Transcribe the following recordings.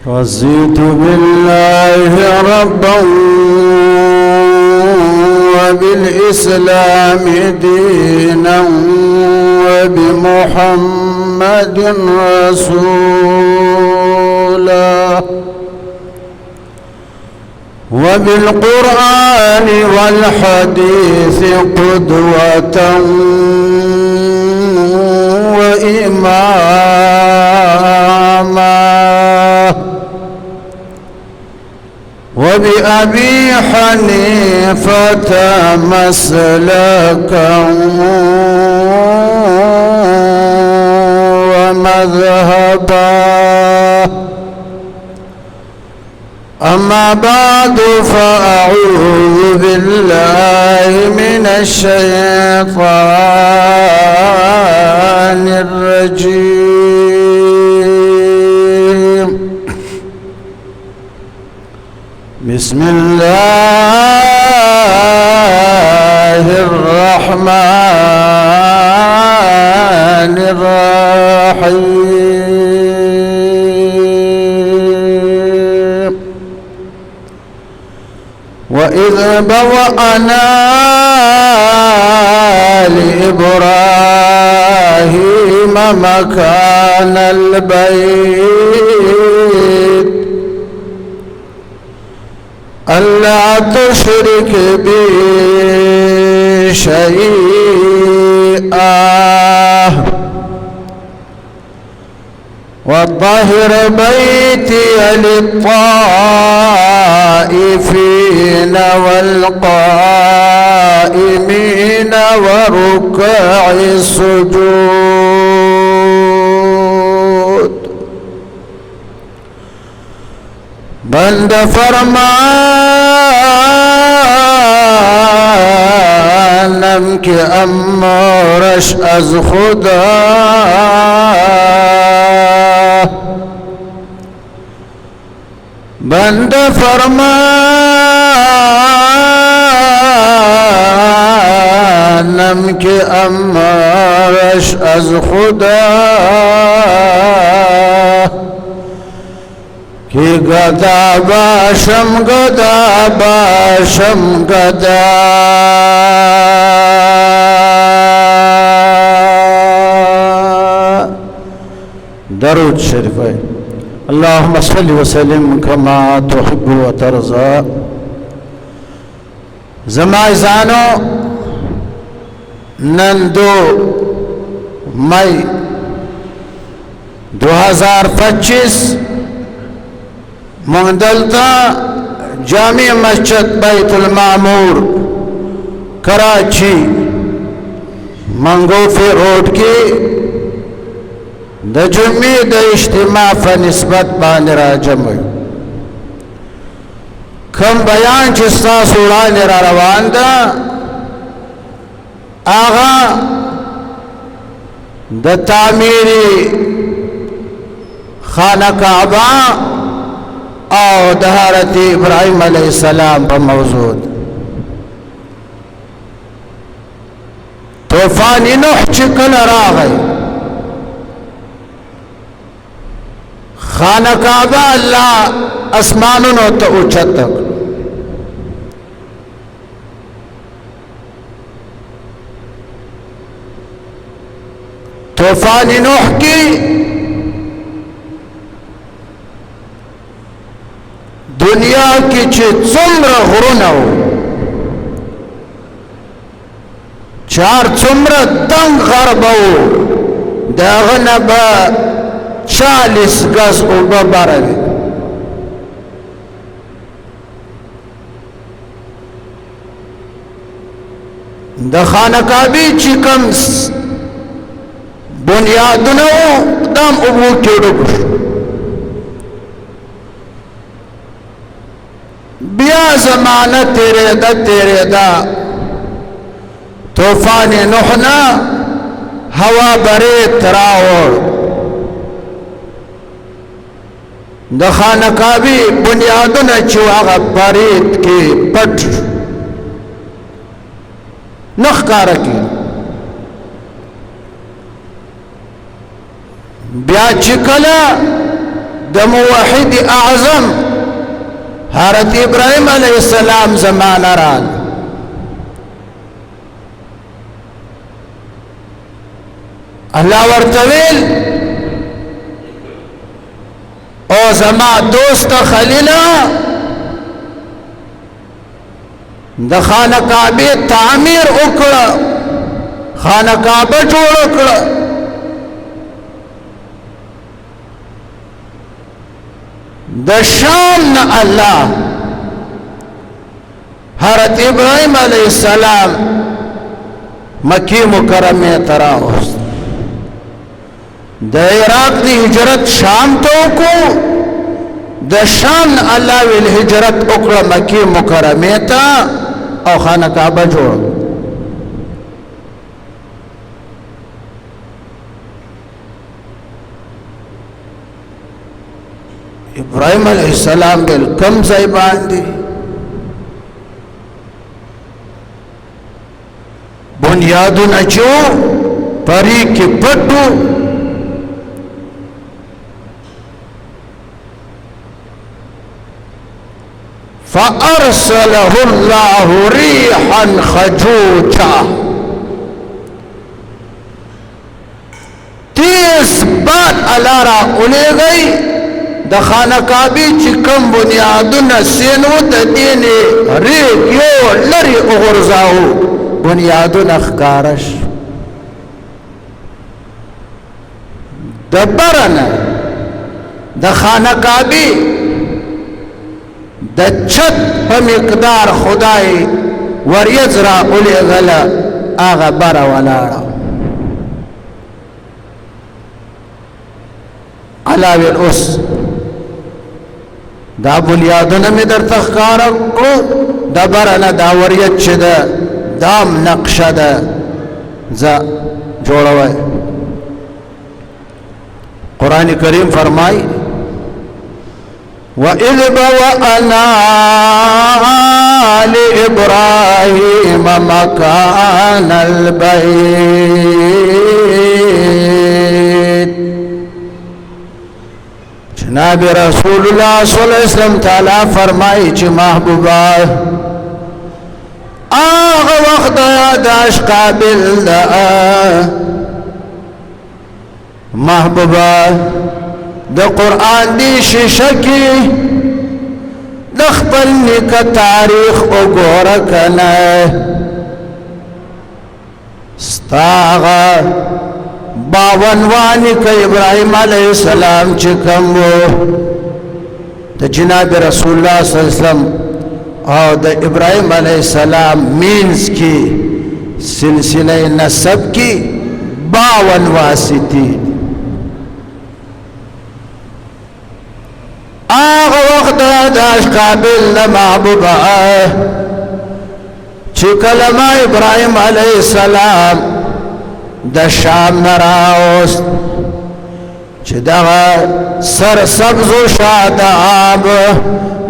رضيت بالله ربا وبالإسلام دينا وبمحمد رسولا وبالقرآن والحديث قدوة وإماما وبأبي حنيفة مسلكا ومذهبا. أما بعد فأعوذ بالله من الشيطان الرجيم. بسم الله الرحمن الرحيم. وإذ بوأنا لإبراهيم مكان البيت ألا تشرك بي شيئا وطهر بيتي للطائفين والقائمين وركع السجود. بند فرمانم که امرش از خدا بند فرمانم که امرش از خدا که گدا باشم گدا باشم گدا. درود شریف ہے. اللهم صل وسلم كما تحب وترضى. زمائزانو نندو مئی 2025 مندلتا جامع مسجد بیت المعمور کراچی منگوفی روڈ کی د جمعې د اجتماع په نسبت باندې راجمع یو. کوم بیان چې ستاسو وړاندې را روان ده هغه د تعمیر خانه کعبه او د حضرت ابراهیم علیه السلام په موضوع ده. طوفان نوح چې کله راغی خانه کعبه الله اسمانونو ته اوچت کړ. طوفان نوح کی دنیا کی چې څومره غرونه وو چار څومره دنګ غرب وو دغه نه به 40 گز اوبه باره وي. د خانه کعبې چې کوم بنیادونه وو دام اوبو کې ډوب شو. بیا زمانه تیرېده طوفان نوح نه هوا برېت راوړ. د خانه کعبې بنیادونه چې هغه برېت کې پټ نه ښکاره کېږي. بیا چې کله د موحد اعظم حضرت ابراهیم علیہ السلام زمانہ رال اللہ ورتویل او زما دوست خلیلا د خانه کعبه تعمیر وکړه خانه کعبه جوړ کړه د شام نه الله حضرت ابراهیم علیہ السلام مکی مکرمه تراوست د عراق دی هجرت شام ته کو د شام نه الله ویل هجرت وکړه مکی مکرمه ته او خانه کعبه جوړ ابراهیم علیہ السلام بل کم ځای باندې بنیادونه چو پری کې پټو فارسله الله ريحا خجوجا تیز باد الارا اولے گئی د خانه کعبه چې کوم بنیادونه سینو د دین ریګ یو لري وغورځاو بنیادونه ښکارش د برنه د خانه کعبه د چت په مقدار خدای وریزرا اولی غلا آغا برا ولاړه علاوه اوس دا بنیادونه می در تخکار کړو دا برنه دا وریت چې ده دام نقشه ده ز جوړوي قرآن کریم فرمای وَإِذْ بَوَأْنَا لِإِبْرَاهِيمَ مَكَانَ الْبَيْتِ جناب رسول اللہ صلی اللہ علیہ وسلم تعالی فرمائی چھ محبوبہ آغا وقت یاداش قابل دا محبوبہ د قرآن دی شیشه کی د خپل نیکه تاریخ وګوره کنه ستاغه 52 وانی که ابراهیم علیه السلام چې کوم د جناب رسول الله صلی الله علیه وسلم او د ابراهیم علیه السلام مینز کی سلسله نسب کی 52 واسطی آغا وقت داش قابل محبوبہ چی کلمہ ابراہیم علیہ السلام دا شام نراوست چی دغا سر سبز و شاداب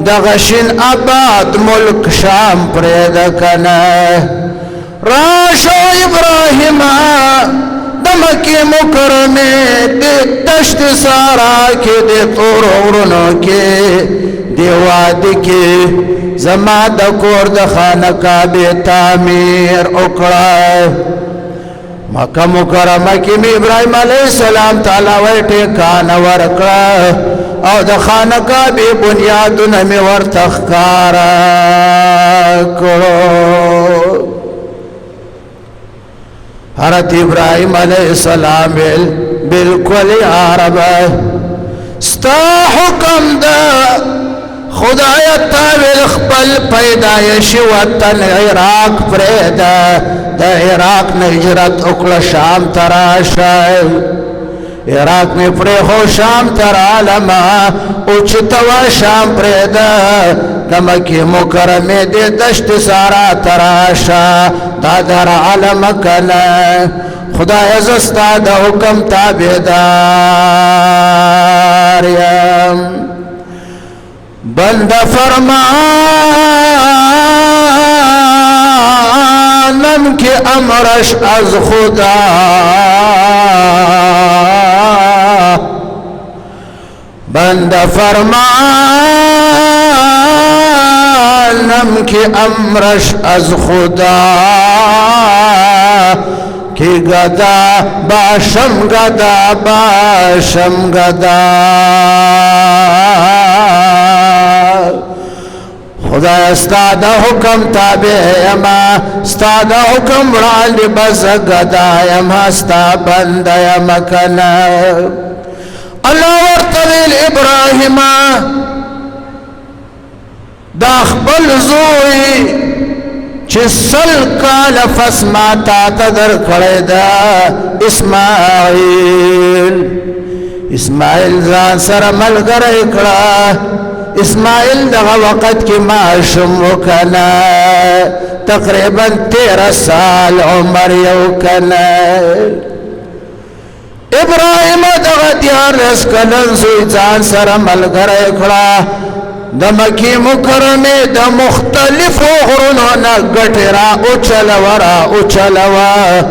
دغا شن آباد ملک شام پرید کنا راشو ابراہیم مکی مکرمه دی دشت سارا کی دی طور غرنو کی دی وادی کی زما د کور د خانه کعبه تعمیر وکړه مکه مکرمه کې ابراهیم علیه السلام تعالی ورته کان ورکړه او د خانه کعبه بنیادونه می ورته ښکارا کړو حضرت ابراہیم علیہ السلام بالکل عرب ستا حکم دا خدای تاویل خپل پیدایش وطن عراق پریدا دا عراق نے ہجرت اکڑا شام تراشای عراق میں پڑے ہو شام ترالما اچتوا شام پریدا دمکی مکرمی دی دشت سارا تراشا دادر علم کنا خدا عزستا دا حکم تابداریم بند فرمانم کی امرش از خدا بند فرمانم کی امرش از خدا کی گدا باشم گدا باشم گدا خدا استاد حکم تابع یما استاد حکم وړاندې بس گدا یما ستا بنده یما کنه الله ورته ویل ابراهیم دا خپل زوی چې سل کال فس ما تا تدر کړی دا اسماعیل ځان سره ملګری کړه اسماعیل دغه وخت کې ماشوم وکړه تقریبا 13 سال عمر یو کړه ابراهیم دغه 14 کلن زوی ځان سره ملګری کړه د مکی مکرمه د مختلفو غرونو نه ګټه را او چلوا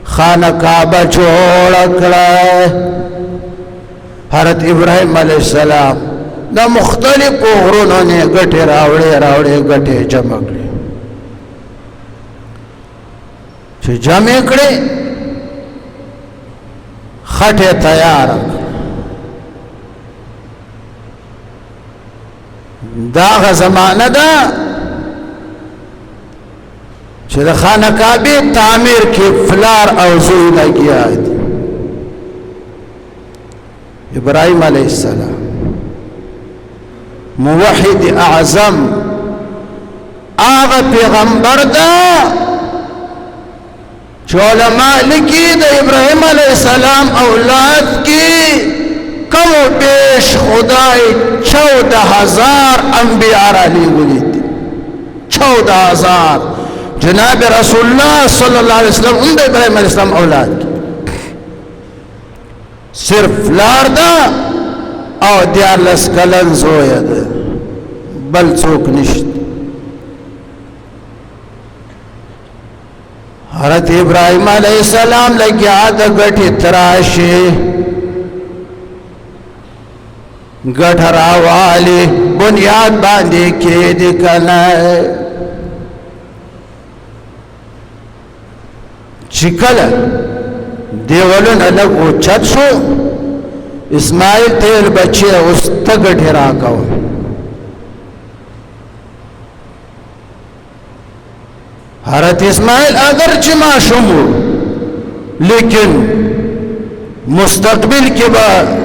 خانه کعبه جوړ کړه حضرت ابراهیم علیه السلام د مختلفو غرونو نه ګټه راوړې ګټه جمع کړې چې جمع کړې خټه تیار دا زمانه ده چې د خانه کعبه تعمیر کې فلار او زوی لګیا دي ابراهیم علیه السلام موحد اعظم هغه پیغمبر ده چې علماء لیکي د ابراهیم علیه السلام اولاد کې کم و بیش خدای 14,000 انبیاء را لیگلی دی 14,000 جناب رسول اللہ صلی اللہ علیہ وسلم ان دا ابراہیم علیہ السلام اولاد کی صرف لار دا او 14 کلن زویا دا بل څوک نشت حضرت ابراہیم علیہ السلام لگیا دا گٹی تراشی گٹھ راوالی بنیاد باندې کې دي کنه چې کله دیوالونه لږ اوچت شو اسماعیل تیل بچی اوس ته گټې راکاو حضرت اسماعیل اگر چې ماشوم و لیکن مستقبل کې به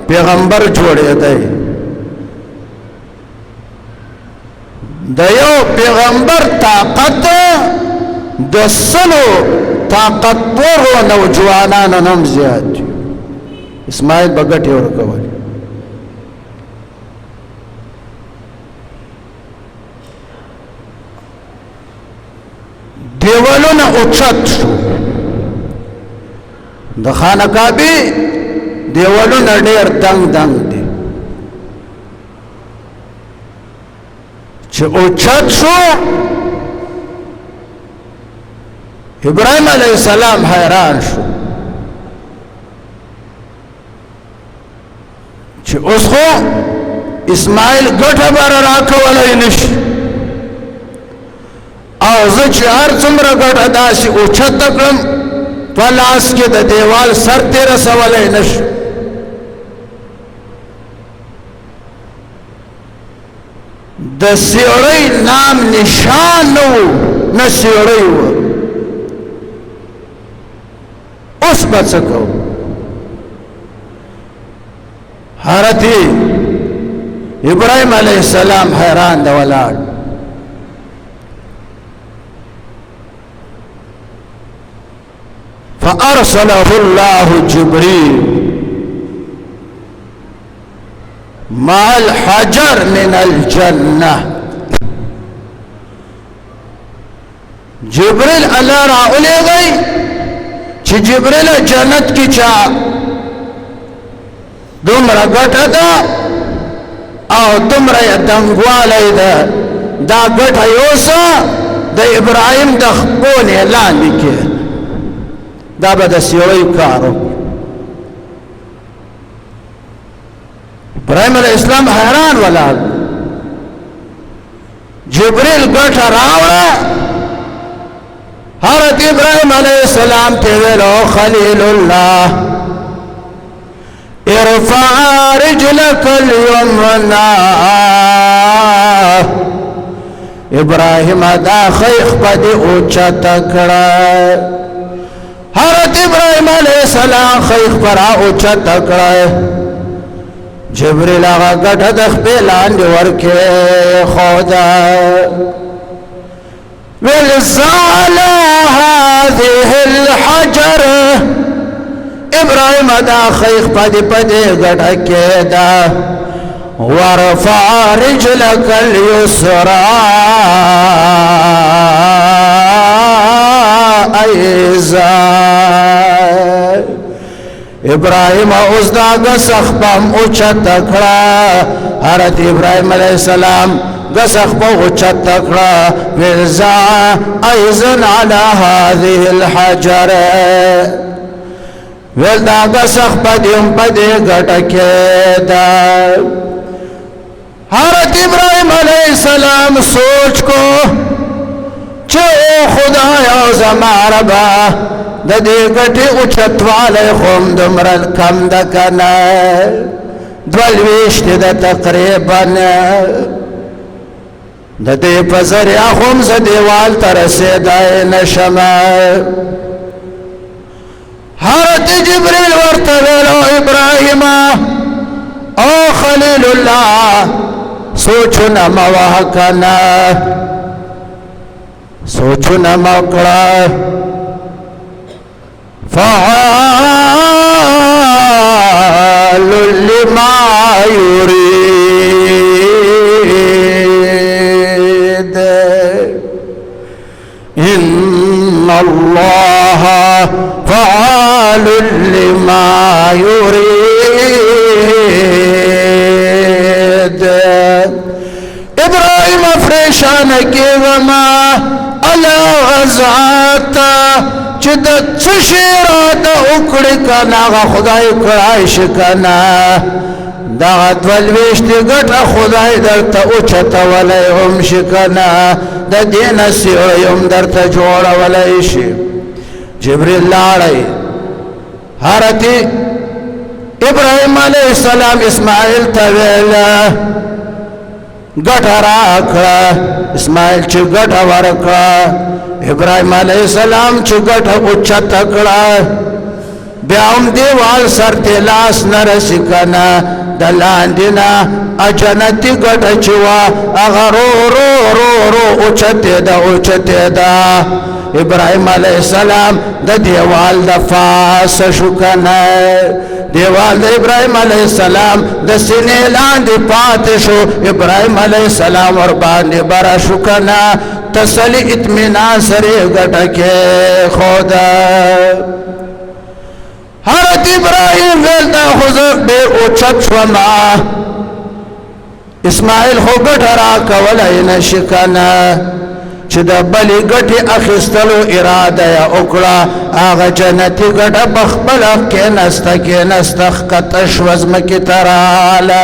پیغمبر جوړې دی د یو پیغمبر طاقت د سلو طاقتورو نوجوانانو نم زیات اسماعیل به ګټې ورکولې دیوالونه اوچت شو د خانه کعبه دیوالونه ډېر دنګ دي چې اوچت شو ابراهیم علیه السلام حیران شو چې اوس خو اسماعیل ګټه بار راکولای نشي او زه چې هر څومره ګټه داسې اوچت کړم په لاس کې د دیوال سر ته رسولای نشي د سیړۍ نام نشان نو نه سیړۍ و اوس به څه کوو حضرت ابراهیم علیه السلام حیران د ولاړ فارسله الله جبريل مع الحجر من الجنة جبريل الله را اولیږي چې جبريل جنت کې چا دومره ګټه ده او دومره دنګوالی ده دا ګټه یوسه د ابراهیم د خپونې لاندې کې دا به د سیړۍ کار ابراهيم عليه السلام حیران ولاړ جبريل ګټه راوړه حضرت ابراهيم عليه السلام ته ویلو خليل الله ارفع رجلك اليمنى ابراهيم دا خيخ پدې اوچت کړه حضرت ابراهيم عليه السلام خيخ پر اوچت کړه جبريل هغه ګټه د خپل لاندې ورکه خدا ولزال هذه الحجر ابراهيم دا خيخ پدې ګټه کېدا ورفع رجلك اليسرى ايضا ابراهيم اوس دا غسخ پم اوچت کړه حضرت ابراهيم عليه السلام غسخ په اوچت کړه ورزا ايضا على هذه الحجر ول دا غسخ پدې ګټه کېدا حضرت ابراهيم عليه السلام سوچ کو چه خدایا زما ربا د دې ګټي اوچتواله خوم دمرل کم د کنه دولويشت د تقریبا د دې په ذریعہ خوم ز دیوال تر رسیدای نشمه حضرت جبريل ورته ویلو ابراهيم او خليل الله سوچنا مواکنا سوچنا مکړه فعال لما يريد إن الله فعال لما يريد ابراهيم فرشان کې وما الا غزاتا چې د څشيرا د وکړه کنا خدای کړای شکنا دا دولويشت ګټه خدای درته اوچته ولای هم شکنا د دین سیو یم درته جوړ ولای شي جبريل لاړی حضرت ابراهيم عليه السلام اسماعيل ته ویل ګټه راکړه اسماعيل چې ګټه ورکړه ابراهيم عليه السلام چې ګټه اوچت کړه بیا هم دیوال سر ته لاس نه رسي کنه د لاندې نه اجنتي ګټه چې وا هغه رو رو رو رو اوچته ده ابراهيم عليه السلام د دیوال د فاس شو کنه دیوال د ابراهيم عليه السلام د سینې لاندې پاتې شو ابراهيم عليه السلام ور باندې بار شو کنه تسلی اطمینان سره ګټه کې خدا حضرت ابراهيم ولدا حضور به اوچت شوما اسماعیل خو ګټه را کولای نشي کنه چې د بلې ګټې اخیستلو اراده یې وکړه هغه جنتي ګټه بخبل کېنسته ښکته شوه ځمکې ته راغله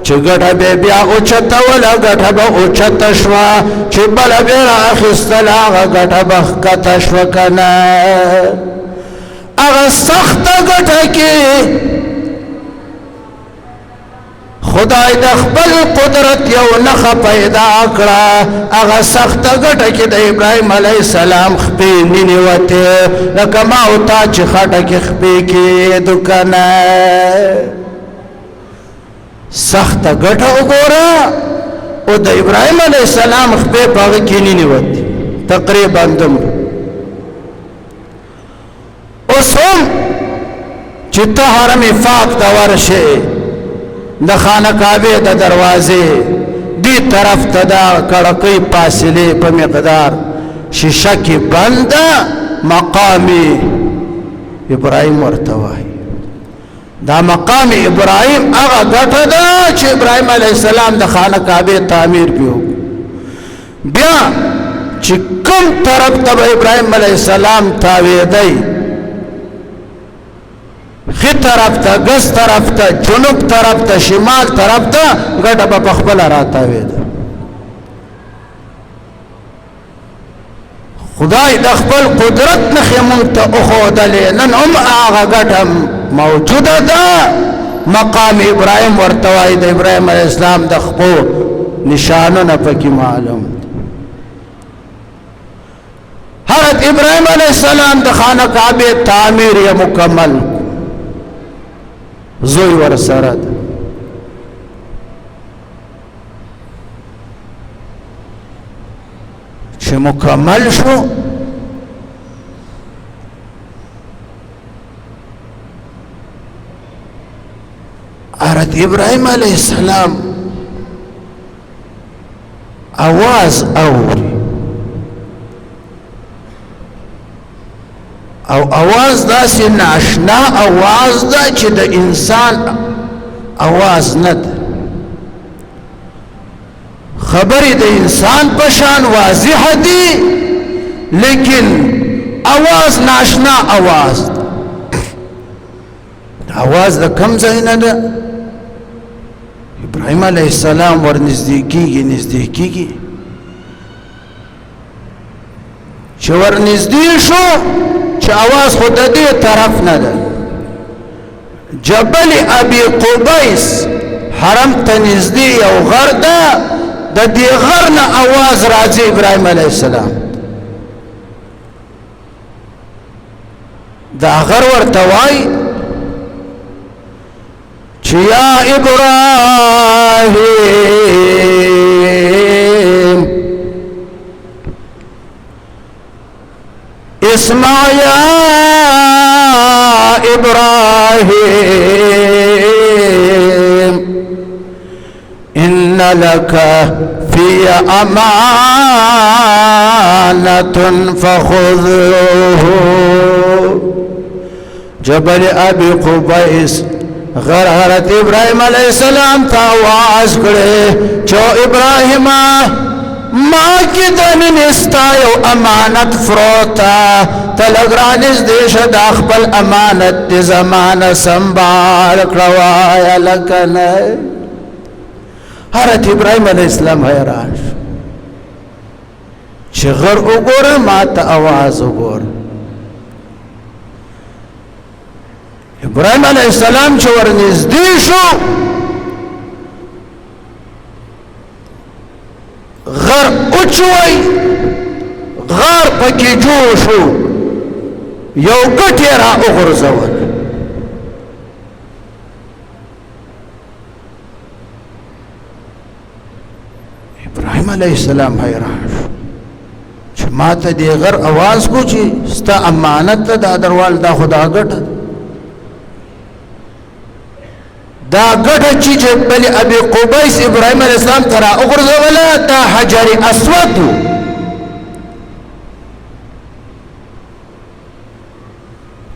چې ګټه به بیا اوچته وله ګټه به اوچته شوه چې بله بې رااخیستله هغه ګټه به ښکته شوه که نه هغه سخته ګټه کې خدای د خپل قدرت یو نخ پیدا کړه هغه سخت ګټه کې د ابراهيم عليه السلام خپې ننوته لکه ما او تا چې خټه کې خپې کې دکنه سخت ګټه وګوره او د ابراهيم عليه السلام خپې پاغه کې ننوته تقریبا دم اوسم چې ته حرم پاک ته ورشه د خانه کعبه د دروازه دی طرف ته دا کړکۍ فاصله په مقدار شیشه کې بند مقام ابراهيم ورته وای دا مقام ابراهيم هغه ګټه ده چې ابراهيم عليه السلام د خانه کعبه تعمیر کړو بیا چې کوم طرف ته ابراهيم عليه السلام تاویدای خي طرف ته ګس طرف ته جنوب طرف ته شمال طرف ته ګټه په خپل راتاوید خدای د خپل قدرت نه مونږ ته اخودلې نن هم هغه ګټه موجوده ده مقام ابراهيم ورته وای د ابراهيم عليه السلام د خپل نشانونه پکې معلوم حضرت ابراهيم عليه السلام د خانه کعبه تعمیر یې مکمل زوی ور سره چې مکمل شو حضرت ابراهيم عليه السلام आवाज اوري او आवाज داسې ناشنا आवाज ده چې د انسان आवाज نه ده خبرې د انسان په شان واضح دي لیکن आवाज ناشنا आवाज आवाज د کم ځای نه ده ابراهيم عليه السلام ورنږدې کیږي چې ورنږدې شو چې आवाज خود دې طرف نه ده جبل ابي قبيس حرم ته نږدې یو غر ده د دې غر نه आवाज راځي ابراهيم عليه السلام دا غر ورته وای چې یا ابراهيم اسمع يا إبراهيم إن لك في أمانة فخذه جبل أبي قبيس غرغرت ابراهيم عليه السلام تاواز کړي چو ابراهيم ما کې د نستایو امانت فروتا تلګرانز دیش د خپل امانت د زمانه سنبال کړوایا لکنه حضرت ابراهيم عليه السلام حیران چې غر وګوره ما ته आवाज وګوره ابراهيم عليه السلام چې ورنږدې شو غر اوچوي غار پکې جوړ شو یو ګټه را وګرځول ابراهيم عليه السلام حیران چې ما ته دې غر आवाज کو چې ستا امانت ته دا دروال دا خدا ګټه دا ګټه چې جبل ابي قبيس ابراهيم عليه السلام ترا وګرځوله دا حجر اسود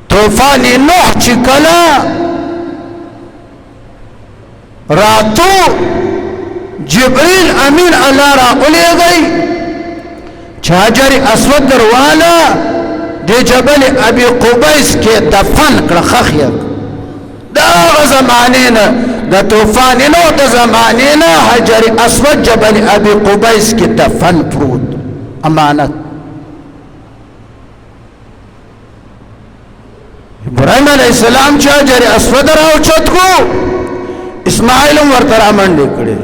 طوفان نوح چې کله راتو جبريل امين الله را اولېږي چې حجر اسود درواله د جبل ابي قبيس کې دفن کړه خخيه دا زمانه نه د طوفان نو د زمانه نه حجر اسود جبل ابي قبيس کې دفن پروت امانت ابراهيم عليه السلام چې حجر اسود راو چت کو اسماعیل ورته را منډه کړي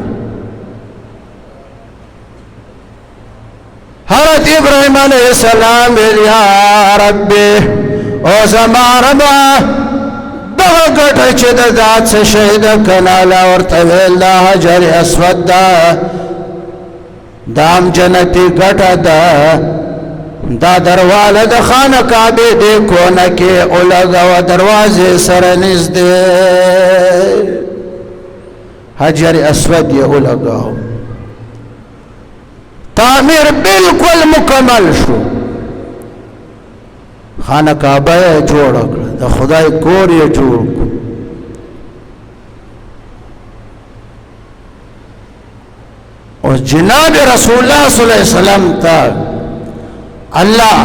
حضرت ابراهيم عليه السلام يا ربي او زما ربا ګټه چې د ذات څخه شهید کلاله ورته ویل حجر اسود دام جنتی ګټه دا دروازه د خانه کعبه دې کونه کې اولګه و دروازه سره نږدې حجر اسود یې اولګه تعمیر بالکل مکمل شو خانه کعبه جوړ کړ د خدای کور یې جوړ او جناب رسول الله صلی الله علیه وسلم ته الله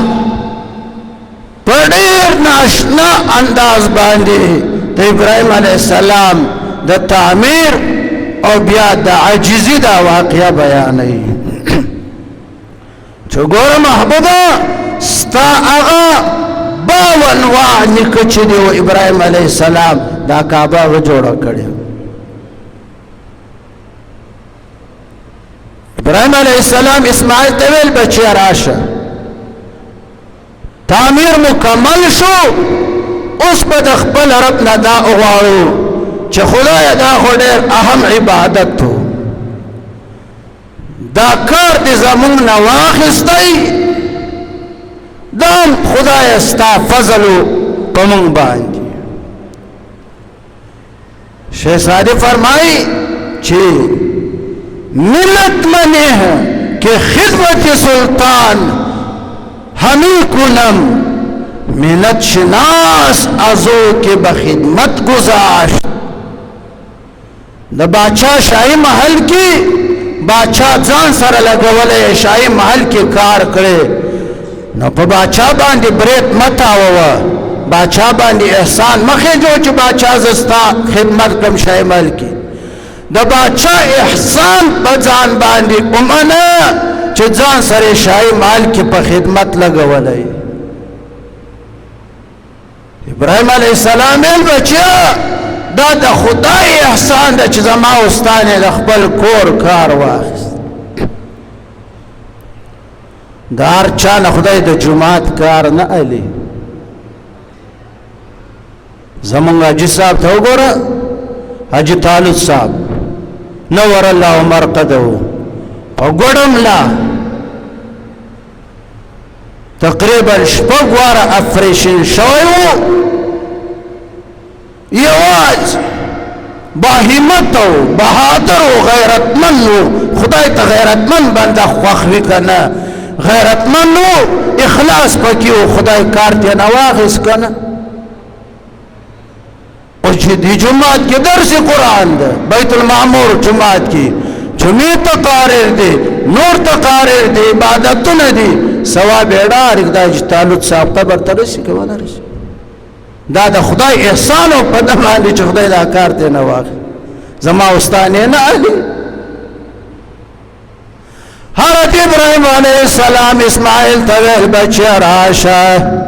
په ډېر ناشنا انداز باندې د ابراهیم علیه السلام د تعمیر او بیا د عاجزی دا واقعه بیانوي چې ګوره محبوبه ستا هغه 52 وا نیکه چې دی ابراهیم علیه السلام دا کعبه جوړه کړې ابراهیم علیه السلام اسماعیل ته ویل بچی راشه تعمیر مکمل شو اوس به د خپل رب نه دا وغواړو چې خدای دا خو ډېر اهم عبادت و دا کار دې زمونږ نه واخیستی دا خدای ستا فضل په مونږ باندې شہزادی فرمائی چې ملت منی ہے کہ خدمت سلطان ہمی کنم ملت شناس ازو کے بخدمت گزاشت دا باچا شاہی محل کی باچا ځان سره لګولې شاہی محل کی کار کړي نو په باچا باندې بریت متاوه باچا باندې احسان مخه جو چې باچا زستا خدمت کوم شاہی محل کی دا باچا احسان په ځان باندې اومنه چې ځان سره شاہی محل کی په خدمت لګولې ابراهیم علیه السلام بچیا دا د خدای احسان ده چې زما استانه د خپل کور کار واخیست دا هر چا نه خدای د جماعت کار نه الی زمونږ حاجي صاحب ته وګوره حاجي طالب صاحب نور الله مرقده او ګړم لا تقریبا شپږ واره افریشن شوی و یواز باهمت و بهادر و غیرتمن و خدای ته غیرتمن بنده خوښ وي کنه غیرتمن و اخلاص پکې و خدای کار ته نه واخیست کنه او چې دې جماعت کې درس قرآن ده بیت المعمور جماعت کې جمعې تقاریر دي نور تقاریر دي عبادتونه دي ثواب ډېر خدای تعالی صاحب قبر ته رسي کوي رسي دا د خدای احسان او په باندې چې خدای دا کار ته نه واخلي زما استانه نه علي حضرت ابراهیم علیه السلام اسماعیل ته بچی راشه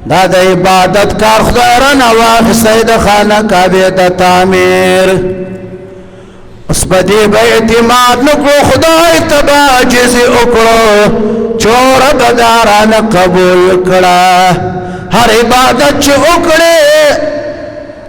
دا د عبادت کار خدای را نه واخسته د خانه کعبه د تعمیر اوس په دې به اعتماد نکړو خدای ته به عاجزي وکړو چور بدارانه قبول کړه هر عبادت چې وکړې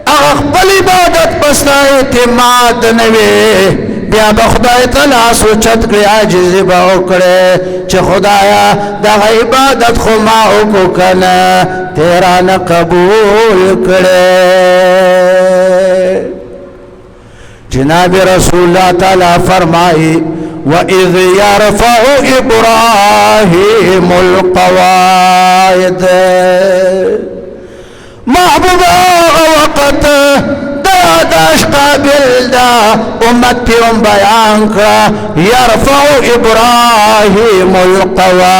هغه خپل عبادت پستا اعتماد نه وي بیا به خدای تعالی سوچت کړي عاجزي به وکړې چې خدایا دغه عبادت خو ما وکړو کنه تیرا نه قبول کړې جناب رسول الله تعالی فرمایي وَإِذْ يَرْفَعُ إِبْرَاهِيمُ الْقَوَاعِدَ محبوبا وقت داداش قابل دا امتی بیان کرا يرفع إبراهيم القواعد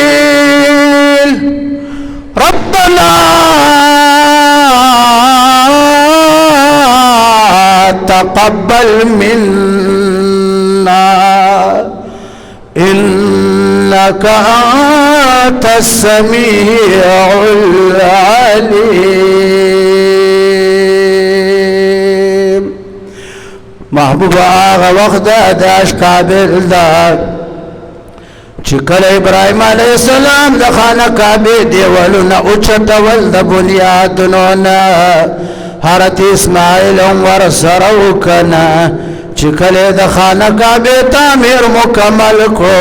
وإسماعيل ربنا تقبل منا إنك أنت السميع العليم محبوب آغا وقت داش قابل دار چکل ابراہیم علیہ السلام دا خانہ کعبے دیولونا اچھتول دا بنیادنونا حضرت اسماعیل عمر سروکنا چکل دا خانہ کعبے تعمیر مکمل کو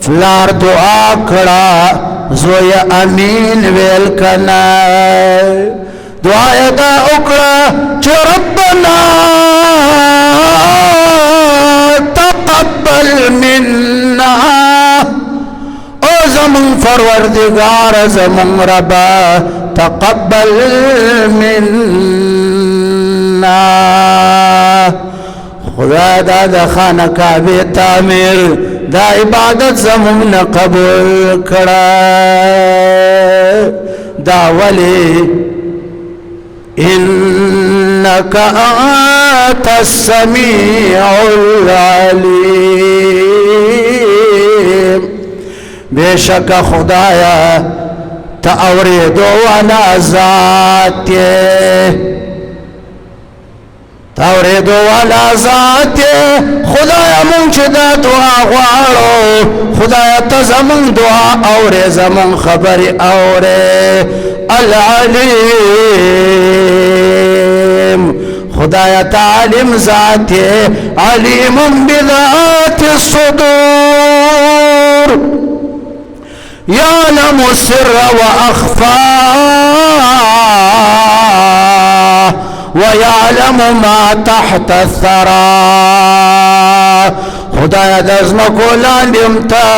فلار دعا کڑا زوی امین ویل کنا دعا دا اکڑا چو ربنا تقبل منا او زمون فروردگار زمون ربا تقبل منا خدا دا د خانه کعبه تعمیر دا عبادت زمون نه قبول کړه دا ولی انك انت السميع العليم بیشک خدایا تا اوریدو والا ذات توریدو والا ذات خدایا مونږ چې دا دعا غواړو خدایا ته زمونږ دعا اورې زمونږ خبرې اورې العلیم خدایا ته عالم ذات علیم بذات الصدور یعلم السر واخفى ويعلم ما تحت الثرى خدایا د ازمکو لاندې تا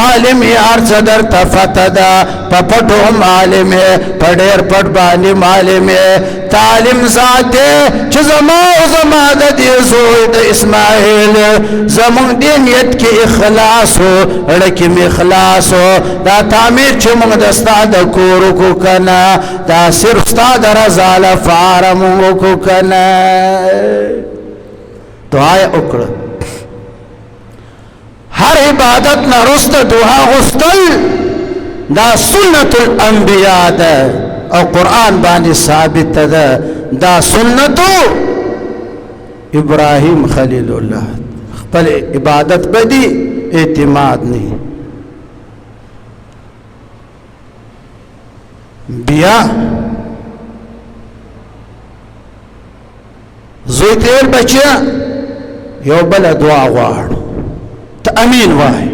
عالم یې هر څه درته فتح ده په پټو هم عالم یې په ډېر پټ باندې عالم یې تعلیم ذات دی چې زما او زما د دې زوی د اسماعیل زمونږ دې نیت کې اخلاص و اړه کې مې اخلاص و دا تعمیر چې موږ د ستا د کور وکړو که نه دا صرف ستا د رضا لپاره موږ وکړو که نه دعا یې وکړه هر عبادت نه وروسته دعا غوښتل دا سنت الانبیاء ده او قرآن باندې ثابت ده دا سنتو ابراهیم خلیل الله خپل عبادت بدی اعتماد نه بیا زوی تیل بچیا یو بل دعا غواړو ته امین وای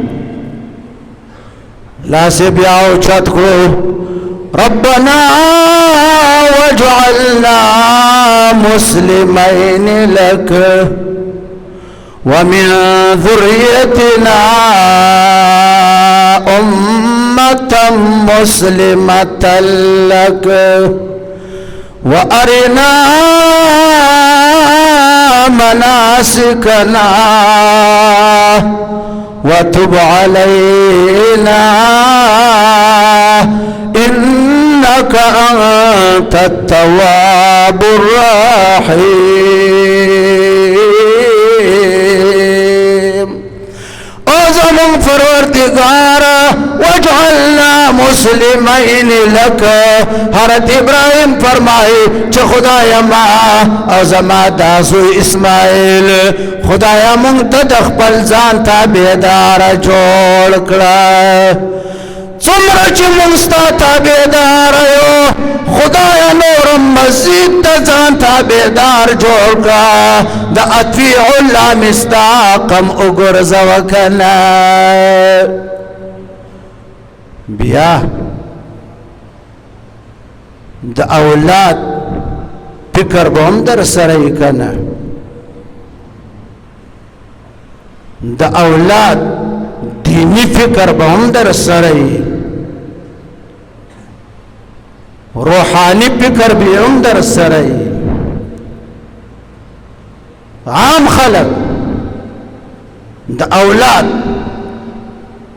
لاس بیا او چت کړو ربنا واجعلنا مسلمين لك ومن ذريتنا أمة مسلمة لك وأرنا مناسكنا وتب علينا إنك أنت التواب الرحيم أعظم فروردگار وجعلنا مسلمين لك حضرت ابراہیم فرمائے چه خدایا ما او زما دازو اسماعیل خدایا مونږ ته د خپل ځان تابعدار جوړ کړه څومره چې مونږ ستا تابعدار یو خدایا نور مزید د ځان تابعدار جوړ کړه د اطیع الله مستقم وګرځوه کنه بیا د اولاد فکر به هم در سره یې کنه د اولاد دینی فکر به هم در سره یې روحانی فکر به هم در سره یې عام خلق د اولاد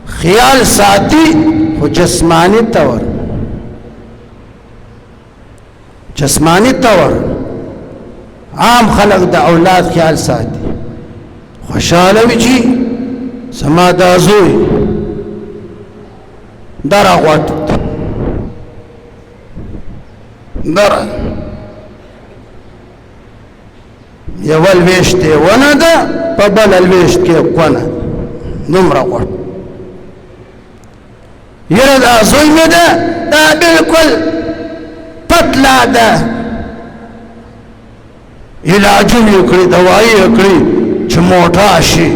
خیال ساتي خو جسمانی طور عام خلق د اولاد خیال ساتي خوشاله وي چې زما دا زوی در غوټ در یول ویشته ونه ده په بل الویشت کې کونه نمره غوټ یره دا زوی مې ده دا بالکل پتلا ده علاجونه کړی دوايي کړی چې موټا شي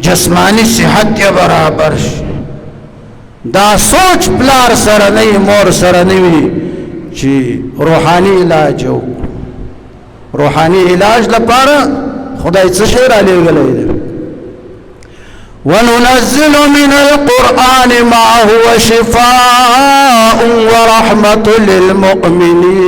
جسمانی صحت یې برابر شي دا سوچ پلار سره نه مور سره نه وي چې روحاني علاج روحاني علاج لپاره خدای څه شی را لېږلی دی وننزل من القرآن ما هو شفاء ورحمة للمؤمنين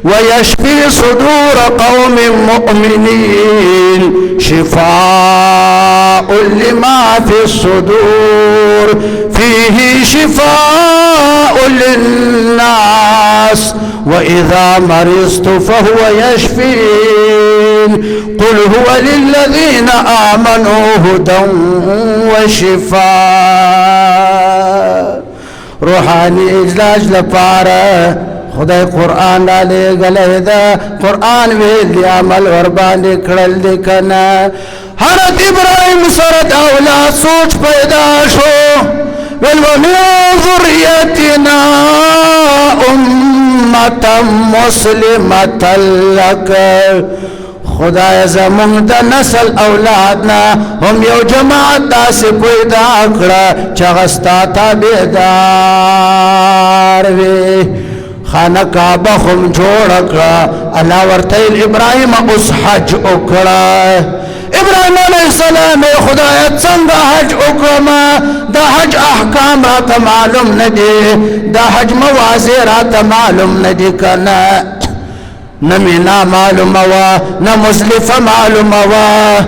ويشفي صدور قوم مؤمنين شفاء لما في الصدور فيه شفاء للناس وإذا مرضت فهو يشفين قل هو للذين آمنوا هدى وشفاء روحاني اجلاج لپاره خدای قرآن را لګلې ده قرآن ویل عمل ور باندې کړل دي کنه حضرت ابراهيم سره د اولاد سوچ پیدا شو ول ومن ذريتنا امه مسلمه لك خدای زمون د نسل اولادنا هم یو جماعت داسې پیدا کړه چې غستا تابعدار وي خانه کعبه هم جوړ کړه الله ورته ابراهيم اوس حج وکړه ابراهيم عليه السلام خدای څنګه حج وکړم دا حج احکامات معلوم ندي دا حج موازیرات معلوم ندي کنه نمینا معلوم وا نہ مزدلفہ معلوم وا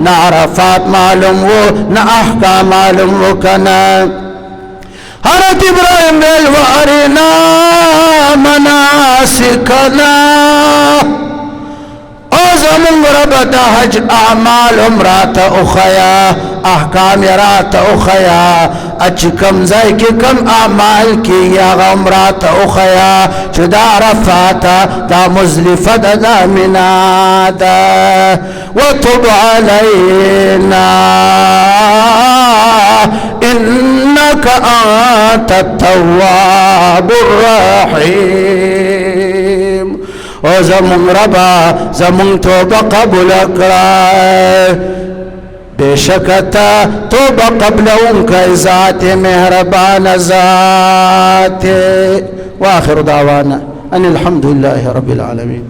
نہ عرفات معلوم و نہ احکام معلوم و کنا حضرت ابراہیم وارنا مناسکنا زمون رب دا حج اعمال امرات اخیا احکام رات اخیا اچ کم زای کی کم اعمال کی یا غمرات اخیا چدا عرفات دا مزدلفہ دا منا دا وتب علینا انک انت التواب الرحیم او زمون ربا زمون توبه قبول کړه بشکتا توبه قبلون کا ذات مهربان ذات واخر دعوانا ان الحمد لله رب العالمين